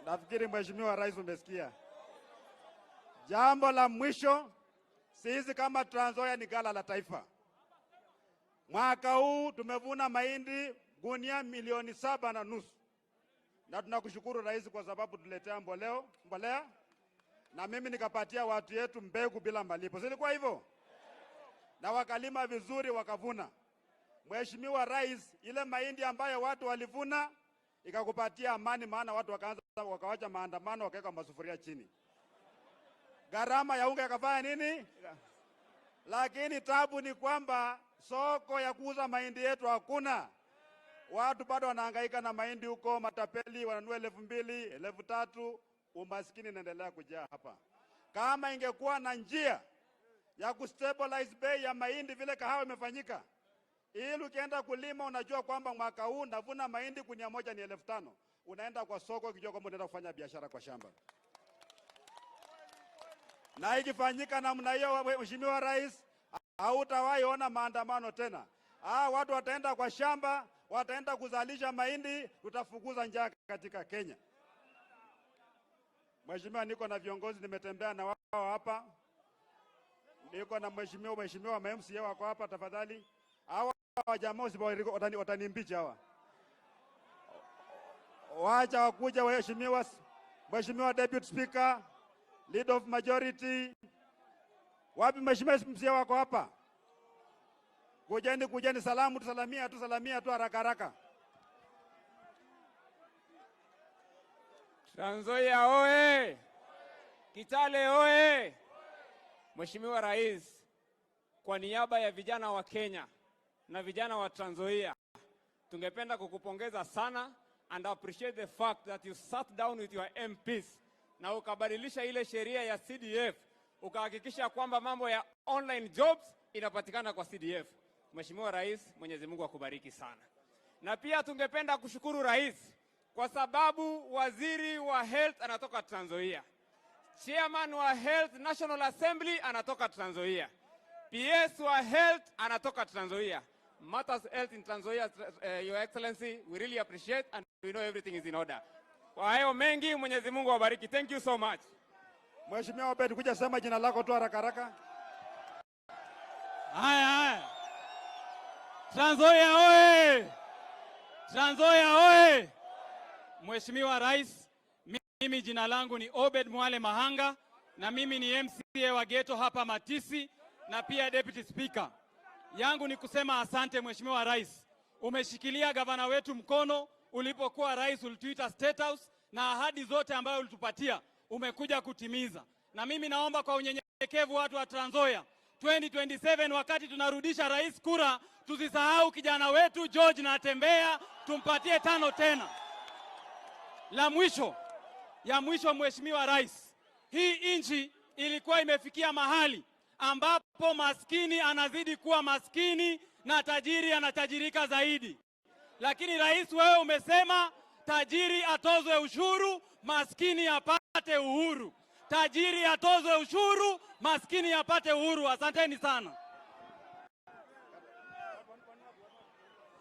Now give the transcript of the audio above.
Nafikiri Mheshimiwa Rais umesikia. Jambo la mwisho, sisi kama Trans Nzoia ni ghala la taifa. Mwaka huu tumevuna mahindi gunia milioni 7.5. Na tunakushukuru Rais kwa sababu tuletea mbolea na mimi nikapatia watu yetu mbegu bila malipo. Silikuwa hivyo? Na wakalima vizuri wakavuna. Mheshimiwa Rais, ile mahindi ambayo watu walivuna ikakupatia amani, maana watu wakawacha maandamano, wakaweka masufuria chini. Gharama ya unga ikafanya nini? Lakini tabu ni kwamba soko ya kuuza mahindi yetu hakuna. Watu bado wanahangaika na mahindi huko, matapeli wananunua 2,000, 3,000, umaskini unaendelea kujaa hapa. Kama ingekuwa na njia ya kustabilize bei ya mahindi vile kahawa imefanyika, ili ukienda kulima unajua kwamba mwaka huu navuna mahindi gunia moja ni 5,000, unaenda kwa soko ukijua kwamba unaenda kufanya biashara kwa shamba. Na ikifanyika namna hiyo, Mheshimiwa Rais, hautawahi ona maandamano tena. Watu wataenda kwa shamba, wataenda kuzalisha mahindi, tutafukuza njaa katika Kenya. Mheshimiwa, niko na viongozi nimetembea na wao hapa. Niko na mheshimiwa MCA wako hapa, tafadhali. Hawa jamaa watanimbicha hawa. Wacha wakuja Mheshimiwa Deputy Speaker, Leader of Majority. Wapi Mheshimiwa MCA wako hapa? Kujeni salamia tu haraka. Trans Nzoia oye! Kitale oye! Mheshimiwa Rais, kwa niaba ya vijana wa Kenya na vijana wa Trans Nzoia, tungependa kukupongeza sana and appreciate the fact that you sat down with your MPs na ukabadilisha ile sheria ya CDF, ukahakikisha kwamba mambo ya online jobs inapatikana kwa CDF. Mheshimiwa Rais, Mwenyezi Mungu akubariki sana. Na pia tungependa kushukuru Rais kwa sababu waziri wa health anatoka Trans Nzoia. Chairman wa Health National Assembly anatoka Trans Nzoia. PS wa Health anatoka Trans Nzoia. Matters Health in Trans Nzoia, Your Excellency, we really appreciate and we know everything is in order. Kwa hayo mengi, Mwenyezi Mungu awabariki. Thank you so much. Mheshimiwa Obed, kuja sema jina lako tu haraka. Haya. Trans Nzoia oye! Trans Nzoia oye! Mheshimiwa Rais, mimi jina langu ni Obed Mwale Mahanga na mimi ni MCA wa Geto hapa Matisi na pia Deputy Speaker. Yangu ni kusema asante Mheshimiwa Rais. Umeshikilia gavana wetu mkono, ulipokuwa rais ulituita State House na ahadi zote ambayo ulitupatia umekuja kutimiza. Na mimi naomba kwa unyenyekevu watu wa Trans Nzoia, 2027 wakati tunarudisha rais kura, tusisahau kijana wetu George Natembeya, tumpatie 5 tena. Ya mwisho Mheshimiwa Rais, hii nchi ilikuwa imefikia mahali ambapo maskini anazidi kuwa maskini na tajiri anatajirika zaidi. Lakini Rais, wewe umesema tajiri atozwe ushuru, maskini apate uhuru. Tajiri atozwe ushuru, maskini apate uhuru. Asanteni sana.